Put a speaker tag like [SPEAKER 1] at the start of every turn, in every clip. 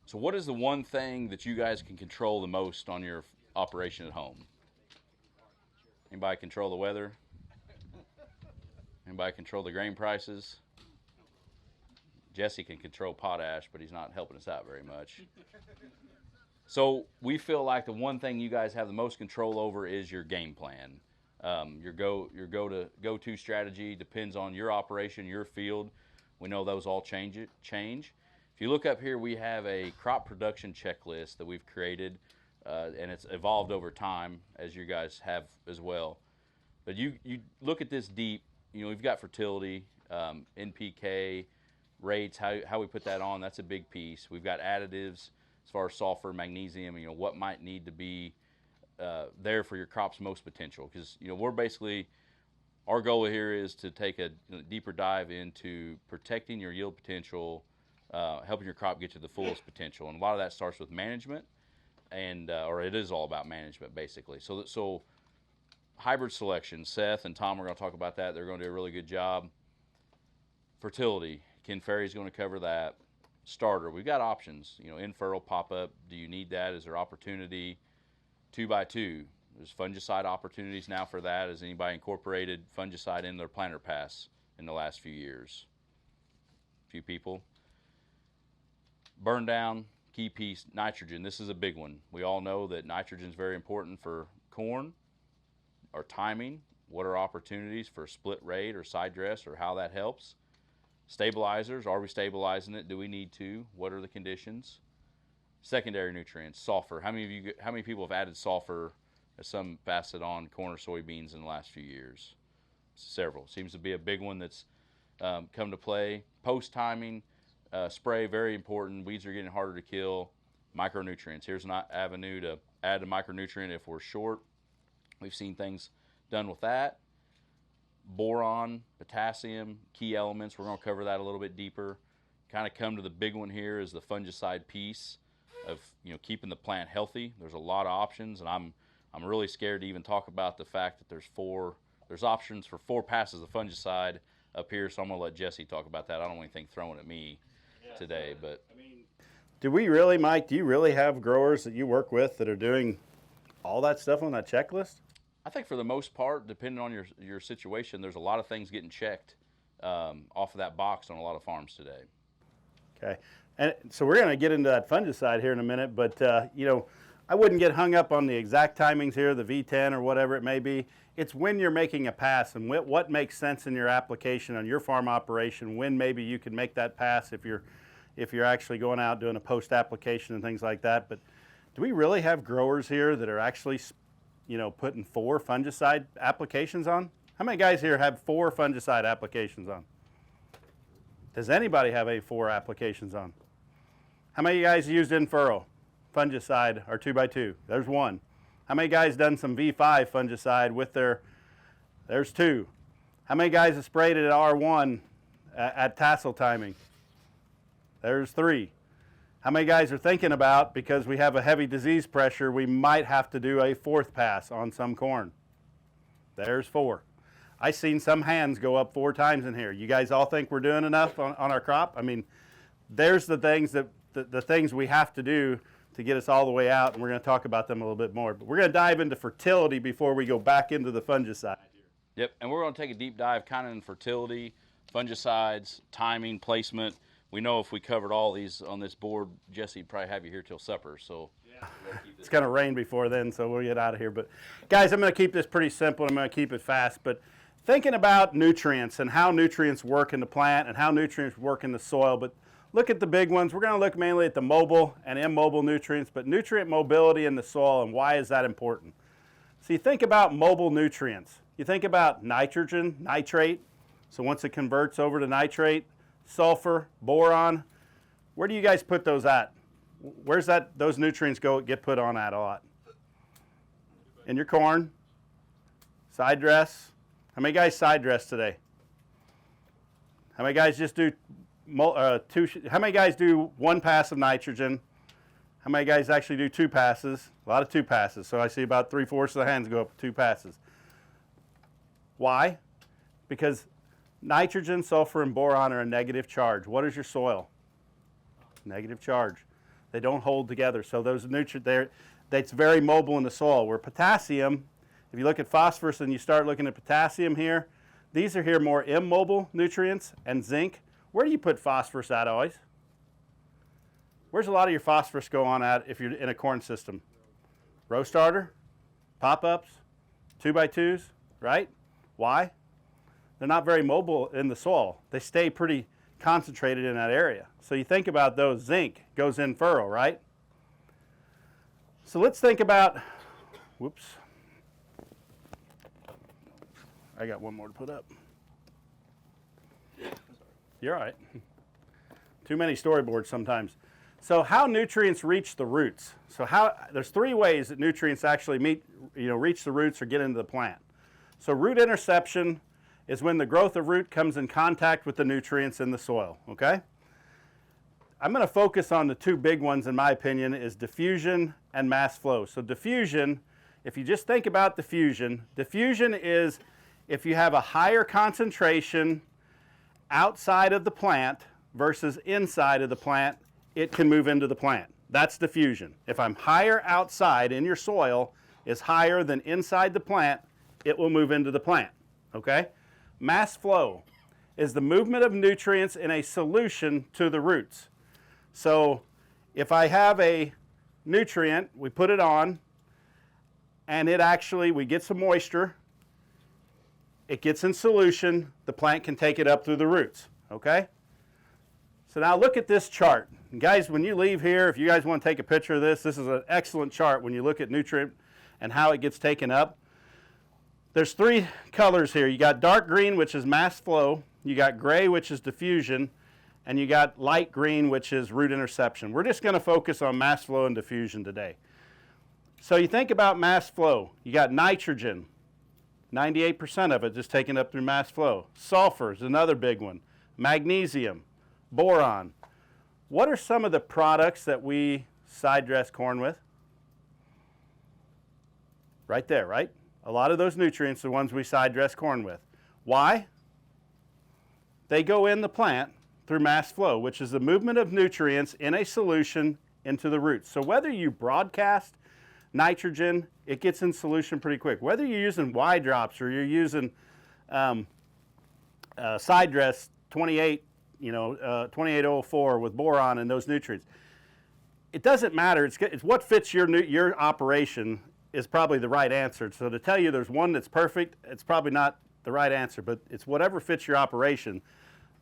[SPEAKER 1] So what is the one thing that you guys can control the most on your operation at home? Anybody control the weather? Anybody control the grain prices? Jesse can control potash, but he's not helping us out very much. So we feel like the one thing you guys have the most control over is your game plan. Your go-to strategy depends on your operation, your field. We know those all change. If you look up here, we have a crop production checklist that we've created, and it's evolved over time, as you guys have as well. But you look at this deep. We've got fertility, NPK, rates, how we put that on. That's a big piece. We've got additives as far as sulfur, magnesium. What might need to be there for your crop's most potential. Because we're basically, our goal here is to take a deeper dive into protecting your yield potential, helping your crop get to the fullest potential. And a lot of that starts with management, or it is all about management basically. So hybrid selection, Seth and Tom are going to talk about that. They're going to do a really good job. Fertility, Ken Ferry's going to cover that. Starter, we've got options. In-furrow, pop-up, do you need that? Is there opportunity? 2x2, there's fungicide opportunities now for that. Has anybody incorporated fungicide in their planter pass in the last few years? A few people. Burn down, key piece, nitrogen. This is a big one. We all know that nitrogen is very important for corn. Our timing, what are opportunities for split rate or side dress, or how that helps. Stabilizers, are we stabilizing it? Do we need to? What are the conditions? Secondary nutrients, sulfur. How many people have added sulfur as some facet on corn or soybeans in the last few years? Several. Seems to be a big one that's come to play. Post timing, spray, very important. Weeds are getting harder to kill. Micronutrients. Here's an avenue to add a micronutrient if we're short. We've seen things done with that. Boron, potassium, key elements. We're going to cover that a little bit deeper. Kind of come to the big one here is the fungicide piece of keeping the plant healthy. There's a lot of options, and I'm really scared to even talk about the fact that there's options for 4 passes of fungicide up here. So I'm going to let Jesse talk about that. I don't want anything thrown at me today, but
[SPEAKER 2] do we really, Mike? Do you really have growers that you work with that are doing all that stuff on that checklist?
[SPEAKER 1] I think for the most part, depending on your situation, there's a lot of things getting checked off of that box on a lot of farms today.
[SPEAKER 2] Okay, and so we're going to get into that fungicide here in a minute, but I wouldn't get hung up on the exact timings here, the V10 or whatever it may be. It's when you're making a pass and what makes sense in your application on your farm operation, when maybe you can make that pass if you're actually going out doing a post application and things like that. But do we really have growers here that are actually putting 4 fungicide applications on? How many guys here have 4 fungicide applications on? Does anybody have any 4 applications on? How many guys used in-furrow fungicide or 2x2? There's 1. How many guys done some V5 fungicide with there's 2. How many guys have sprayed it at R1 at tassel timing? There's 3. How many guys are thinking about, because we have a heavy disease pressure, we might have to do a 4th pass on some corn? There's 4. I've seen some hands go up 4 times in here. You guys all think we're doing enough on our crop? I mean, there's the things the things we have to do to get us all the way out, and we're going to talk about them a little bit more. But we're going to dive into fertility before we go back into the fungicide.
[SPEAKER 1] Yep, and we're going to take a deep dive kind of in fertility, fungicides, timing, placement. We know if we covered all these on this board, Jesse would probably have you here till supper. So
[SPEAKER 2] it's going to rain before then, so we'll get out of here. But guys, I'm going to keep this pretty simple. I'm going to keep it fast. But thinking about nutrients and how nutrients work in the plant and how nutrients work in the soil. But look at the big ones. We're going to look mainly at the mobile and immobile nutrients, but nutrient mobility in the soil, and why is that important? So you think about mobile nutrients. You think about nitrogen, nitrate. So once it converts over to nitrate, sulfur, boron, where do you guys put those at? Where's those nutrients get put on at a lot? In your corn, side dress. How many guys side dress today? How many guys just do how many guys do 1 pass of nitrogen? How many guys actually do 2 passes? A lot of 2 passes. So I see about 3/4 of the hands go up 2 passes. Why? Because nitrogen, sulfur, and boron are a negative charge. What is your soil? Negative charge. They don't hold together. So those nutrients, that's very mobile in the soil. Where potassium, if you look at phosphorus and you start looking at potassium here, these are here more immobile nutrients, and zinc. Where do you put phosphorus at always? Where's a lot of your phosphorus go on at if you're in a corn system? Row starter, pop-ups, 2x2s, right? Why? They're not very mobile in the soil. They stay pretty concentrated in that area. So you think about those, zinc goes in furrow, right? So let's think about, whoops. I got one more to put up. You're all right. Too many storyboards sometimes. So how nutrients reach the roots. So there's three ways that nutrients actually reach the roots or get into the plant. So root interception is when the growth of root comes in contact with the nutrients in the soil, okay? I'm going to focus on the two big ones, in my opinion, is diffusion and mass flow. So diffusion, if you just think about diffusion is if you have a higher concentration outside of the plant versus inside of the plant, it can move into the plant. That's diffusion. If I'm higher outside in your soil is higher than inside the plant, it will move into the plant, okay? Mass flow is the movement of nutrients in a solution to the roots. So if I have a nutrient, we put it on, and we get some moisture, it gets in solution, the plant can take it up through the roots, okay? So now look at this chart. And guys, when you leave here, if you guys want to take a picture of this, this is an excellent chart when you look at nutrient and how it gets taken up. There's three colors here. You got dark green, which is mass flow. You got gray, which is diffusion. And you got light green, which is root interception. We're just going to focus on mass flow and diffusion today. So you think about mass flow. You got nitrogen, 98% of it just taken up through mass flow. Sulfur is another big one. Magnesium, boron. What are some of the products that we side dress corn with? Right there, right? A lot of those nutrients are the ones we side dress corn with. Why? They go in the plant through mass flow, which is the movement of nutrients in a solution into the roots. So whether you broadcast nitrogen, it gets in solution pretty quick. Whether you're using Y drops or you're using side dress 2804 with boron and those nutrients, it doesn't matter. It's what fits your operation is probably the right answer. So to tell you there's one that's perfect, it's probably not the right answer, but it's whatever fits your operation.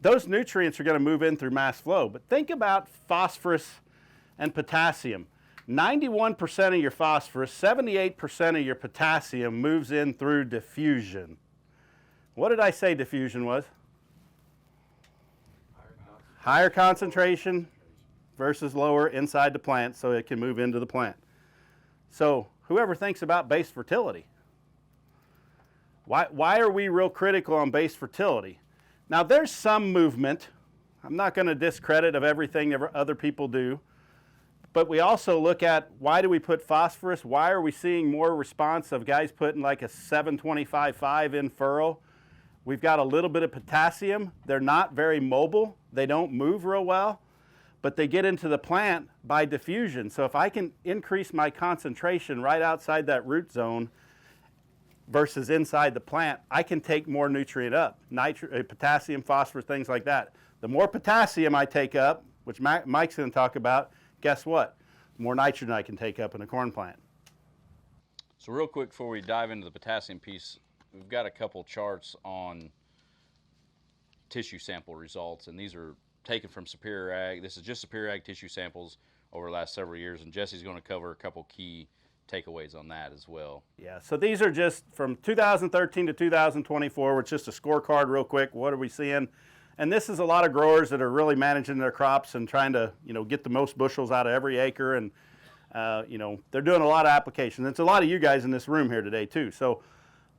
[SPEAKER 2] Those nutrients are going to move in through mass flow. But think about phosphorus and potassium. 91% of your phosphorus, 78% of your potassium moves in through diffusion. What did I say diffusion was? Higher concentration versus lower inside the plant so it can move into the plant. So whoever thinks about base fertility, why are we real critical on base fertility? Now there's some movement. I'm not going to discredit of everything that other people do, but we also look at why do we put phosphorus? Why are we seeing more response of guys putting like a 725.5 in furrow? We've got a little bit of potassium. They're not very mobile. They don't move real well, but they get into the plant by diffusion. So if I can increase my concentration right outside that root zone versus inside the plant, I can take more nutrient up, potassium, phosphorus, things like that. The more potassium I take up, which Mike's going to talk about, guess what? The more nitrogen I can take up in a corn plant.
[SPEAKER 1] So real quick before we dive into the potassium piece, we've got a couple charts on tissue sample results, and these are taken from Superior Ag. This is just Superior Ag tissue samples over the last several years, and Jesse's going to cover a couple key takeaways on that as well.
[SPEAKER 2] Yeah, so these are just from 2013 to 2024, which is just a scorecard real quick. What are we seeing? And this is a lot of growers that are really managing their crops and trying to, get the most bushels out of every acre, and they're doing a lot of applications. It's a lot of you guys in this room here today too. So,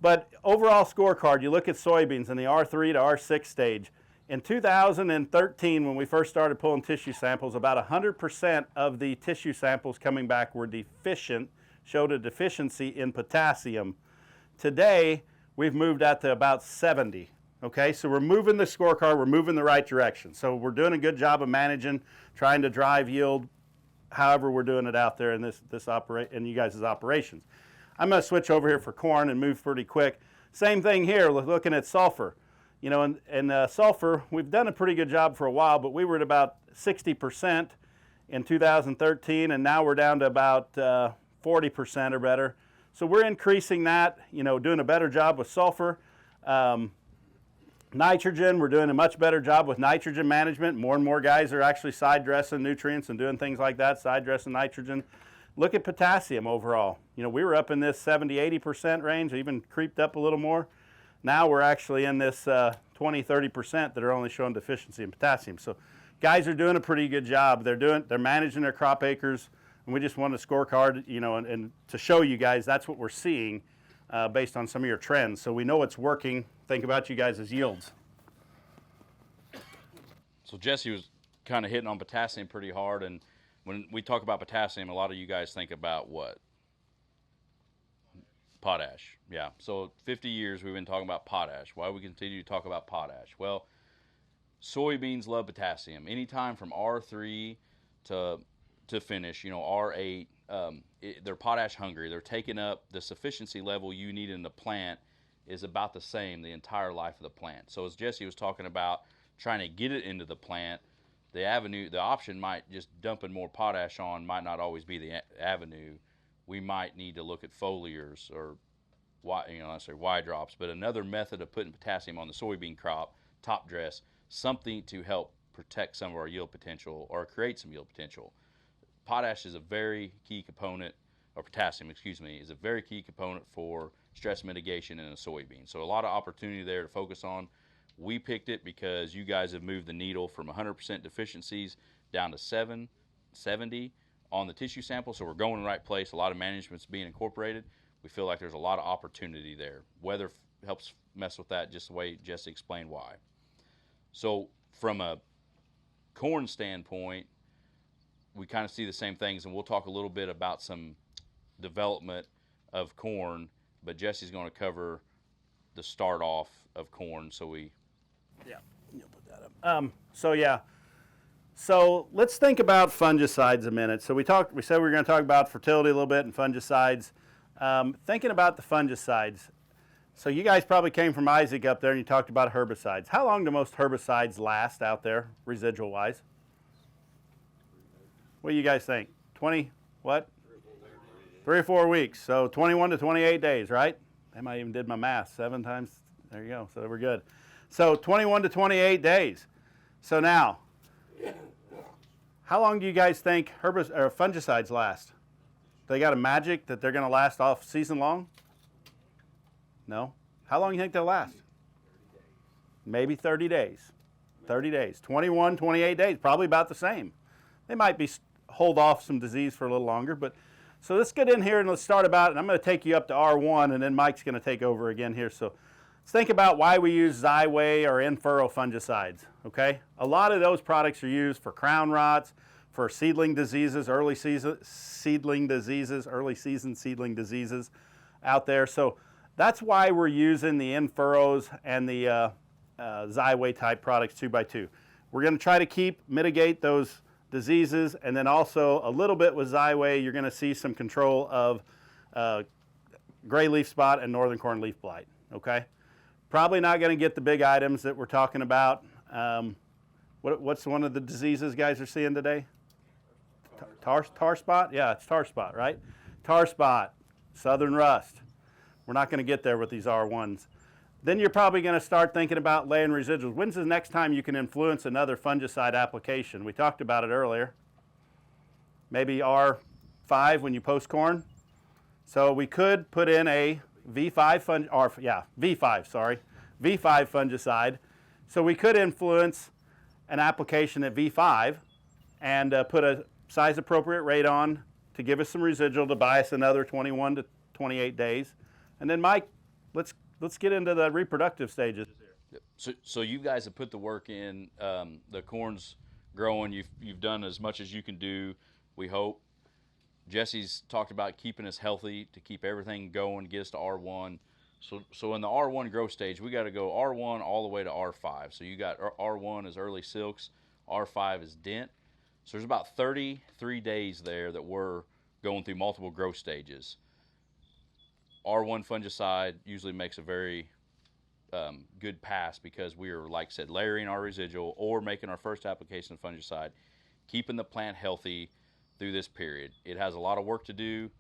[SPEAKER 2] but overall scorecard, you look at soybeans in the R3 to R6 stage. In 2013, when we first started pulling tissue samples, about 100% of the tissue samples coming back were deficient, showed a deficiency in potassium. Today, we've moved that to about 70. Okay, so we're moving the scorecard, we're moving the right direction. So we're doing a good job of managing, trying to drive yield, however we're doing it out there in in you guys' operations. I'm going to switch over here for corn and move pretty quick. Same thing here, looking at sulfur. You know, and sulfur, we've done a pretty good job for a while, but we were at about 60% in 2013, and now we're down to about 40% or better. So we're increasing that, you know, doing a better job with sulfur. Nitrogen, we're doing a much better job with nitrogen management. More and more guys are actually side dressing nutrients and doing things like that, side dressing nitrogen. Look at potassium overall. You know, we were up in this 70-80% range, even creeped up a little more. Now we're actually in this 20-30% that are only showing deficiency in potassium. So guys are doing a pretty good job. They're managing their crop acres, and we just want a scorecard, you know, and to show you guys that's what we're seeing based on some of your trends. So we know it's working. Think about you guys as yields.
[SPEAKER 1] So Jesse was kind of hitting on potassium pretty hard, and when we talk about potassium, a lot of you guys think about what? Potash. Yeah. So 50 years we've been talking about potash. Why we continue to talk about potash? Well, soybeans love potassium. Anytime from R3 to finish, you know, R8, they're potash hungry. They're taking up the sufficiency level you need in the plant is about the same the entire life of the plant. So as Jesse was talking about trying to get it into the plant, the option might just dumping more potash on might not always be the avenue. We might need to look at foliars or, you know, I say Y drops, but another method of putting potassium on the soybean crop, top dress, something to help protect some of our yield potential or create some yield potential. Potash is a very key component, or potassium, excuse me, is a very key component for stress mitigation in a soybean. So a lot of opportunity there to focus on. We picked it because you guys have moved the needle from 100% deficiencies down to 70 on the tissue sample, so we're going in the right place. A lot of management's being incorporated. We feel like there's a lot of opportunity there. Weather helps mess with that, just the way Jesse explained why. So from a corn standpoint, we kind of see the same things, and we'll talk a little bit about some development of corn, but Jesse's going to cover the start off of corn. So you'll put that up.
[SPEAKER 2] So let's think about fungicides a minute. So we said we were going to talk about fertility a little bit and fungicides. Thinking about the fungicides. So you guys probably came from Isaac up there and you talked about herbicides. How long do most herbicides last out there, residual wise? What do you guys think? 20, what? 3 or 4 weeks. So 21 to 28 days, right? I might even did my math 7 times. There you go. So we're good. So 21 to 28 days. So now, how long do you guys think fungicides last? They got a magic that they're going to last off season long? No. How long do you think they'll last? Maybe 30 days. 30 days. 21, 28 days. Probably about the same. They might hold off some disease for a little longer, but so let's get in here and let's start about it. And I'm going to take you up to R1, and then Mike's going to take over again here. So let's think about why we use Xyway or in-furrow fungicides, okay? A lot of those products are used for crown rots, for seedling diseases, early season seedling diseases out there. So that's why we're using the in-furrows and the Xyway type products 2x2. We're going to try to mitigate those diseases, and then also a little bit with Xyway, you're going to see some control of gray leaf spot and northern corn leaf blight, okay? Probably not going to get the big items that we're talking about. What's one of the diseases guys are seeing today? Tar spot? Yeah, it's tar spot, right? Tar spot, southern rust. We're not going to get there with these R1s. Then you're probably going to start thinking about laying residuals. When's the next time you can influence another fungicide application? We talked about it earlier. Maybe R5 when you post corn. So we could put in a V5 fungicide. So we could influence an application at V5 and put a size appropriate rate on to give us some residual to buy us another 21 to 28 days. And then Mike, let's get into the reproductive stages.
[SPEAKER 1] So you guys have put the work in. The corn's growing. You've done as much as you can do, we hope. Jesse's talked about keeping us healthy to keep everything going, get us to R1. So in the R1 growth stage, we got to go R1 all the way to R5. So you got R1 is early silks, R5 is dent. So there's about 33 days there that we're going through multiple growth stages. R1 fungicide usually makes a very good pass because we are, like I said, layering our residual or making our first application of fungicide, keeping the plant healthy through this period. It has a lot of work to do,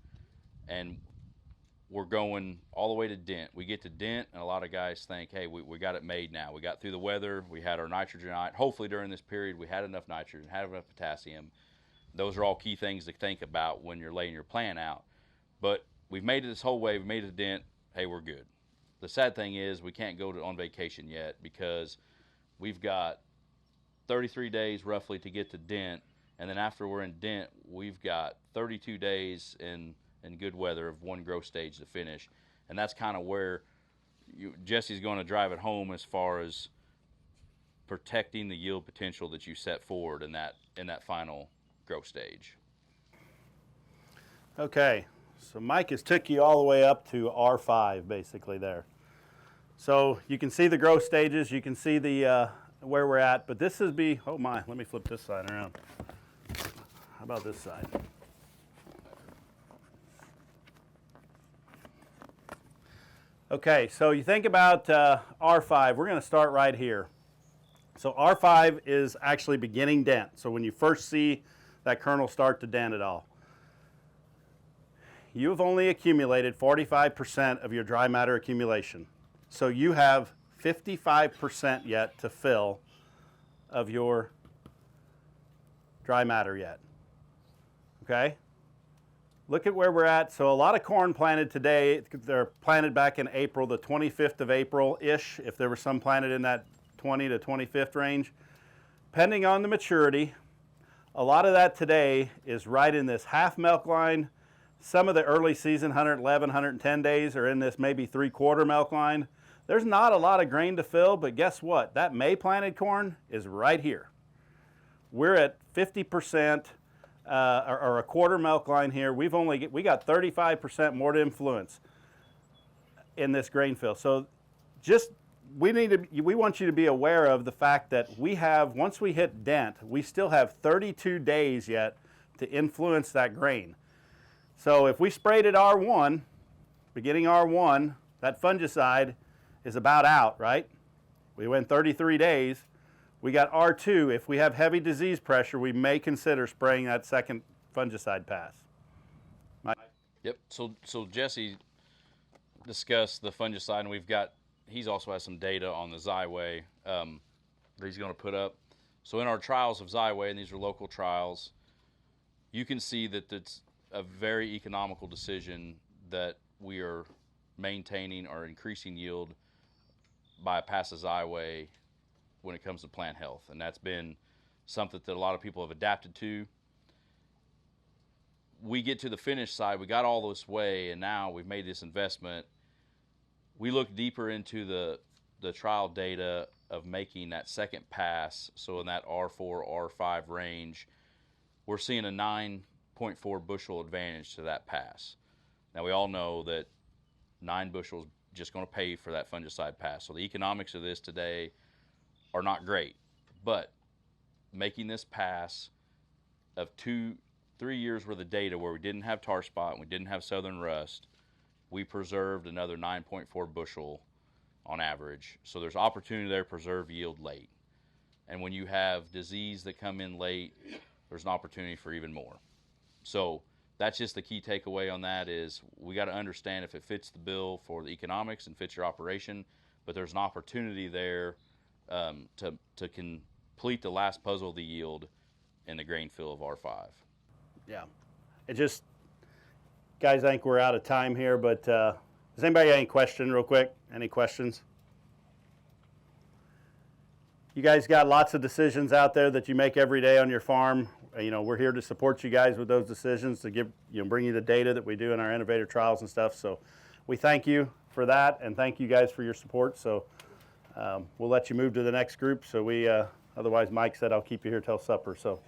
[SPEAKER 1] and we're going all the way to dent. We get to dent, and a lot of guys think, hey, we got it made now. We got through the weather. We had our nitrogen. Hopefully during this period we had enough nitrogen, had enough potassium. Those are all key things to think about when you're laying your plant out. But we've made it this whole way. We've made it a dent. Hey, we're good. The sad thing is we can't go on vacation yet because we've got 33 days roughly to get to dent, and then after we're in dent, we've got 32 days in good weather of one growth stage to finish. And that's kind of where Jesse's going to drive it home as far as protecting the yield potential that you set forward in that final growth stage.
[SPEAKER 2] Okay, so Mike has took you all the way up to R5 basically there. So you can see the growth stages, you can see the where we're at, but this is oh my, let me flip this side around. How about this side? Okay, so you think about R5, we're going to start right here. So R5 is actually beginning dent. So when you first see that kernel start to dent at all, you have only accumulated 45% of your dry matter accumulation. So you have 55% yet to fill of your dry matter yet. Okay? Look at where we're at. So a lot of corn planted today, they're planted back in April, the 25th of April-ish, if there was some planted in that 20 to 25th range. Depending on the maturity, a lot of that today is right in this half milk line. Some of the early season, 111, 110 days, are in this maybe 3/4 milk line. There's not a lot of grain to fill, but guess what? That May planted corn is right here. We're at 50%. Or a 1/4 milk line here. We got 35% more to influence in this grain fill. So we want you to be aware of the fact that once we hit dent, we still have 32 days yet to influence that grain. So if we sprayed at R1, beginning R1, that fungicide is about out, right? We went 33 days. We got R2. If we have heavy disease pressure, we may consider spraying that second fungicide pass. Mike?
[SPEAKER 1] Yep. So Jesse discussed the fungicide, and he's also has some data on the Xyway that he's going to put up. So in our trials of Xyway, and these are local trials, you can see that it's a very economical decision that we are maintaining or increasing yield by a pass of Xyway when it comes to plant health. And that's been something that a lot of people have adapted to. We get to the finish side, we got all this way, and now we've made this investment. We look deeper into the trial data of making that second pass. So in that R4, R5 range, we're seeing a 9.4 bushel advantage to that pass. Now we all know that 9 bushels just going to pay for that fungicide pass. So the economics of this today are not great, but making this pass of 2-3 years worth of data where we didn't have tar spot and we didn't have southern rust, we preserved another 9.4 bushel on average. So there's opportunity there to preserve yield late. And when you have disease that come in late, there's an opportunity for even more. So that's just the key takeaway on that is we got to understand if it fits the bill for the economics and fits your operation, but there's an opportunity there to complete the last puzzle of the yield in the grain fill of R5.
[SPEAKER 2] Yeah. Guys, I think we're out of time here, but does anybody have any question real quick? Any questions? You guys got lots of decisions out there that you make every day on your farm. We're here to support you guys with those decisions, to bring you the data that we do in our innovator trials and stuff. So we thank you for that, and thank you guys for your support. So we'll let you move to the next group. So otherwise Mike said I'll keep you here till supper. So